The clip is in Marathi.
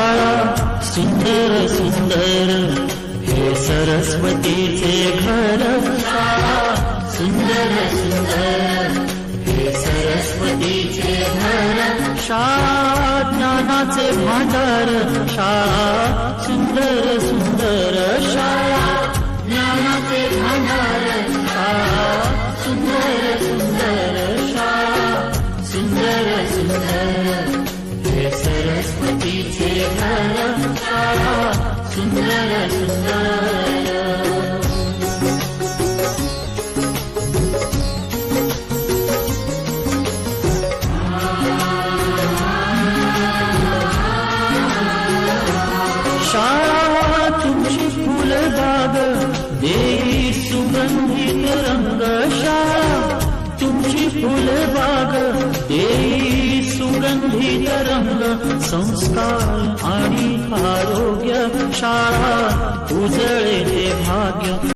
शाळा सुंदर सुंदर हे सरस्वतीचे घर, शाळा सुंदर सुंदर हे सरस्वतीचे घर, शाळा ज्ञानाचे भांडार, शाळा सुंदर सुंदर, शाळा ज्ञानाचे भांडार, शाळा सुंदर सुंदर, शाळा सुंदर सुंदर हे सरस्वतीचे घर, शाळा सुंदर सुंदर. शाळा तुमची फुलबाग देई सुगंधित रंग, शाळा तुमची फुलबाग देई सुगंधित रंग, संस्कार आणि आरोग्य, शाळा उजळे ते भाग्य.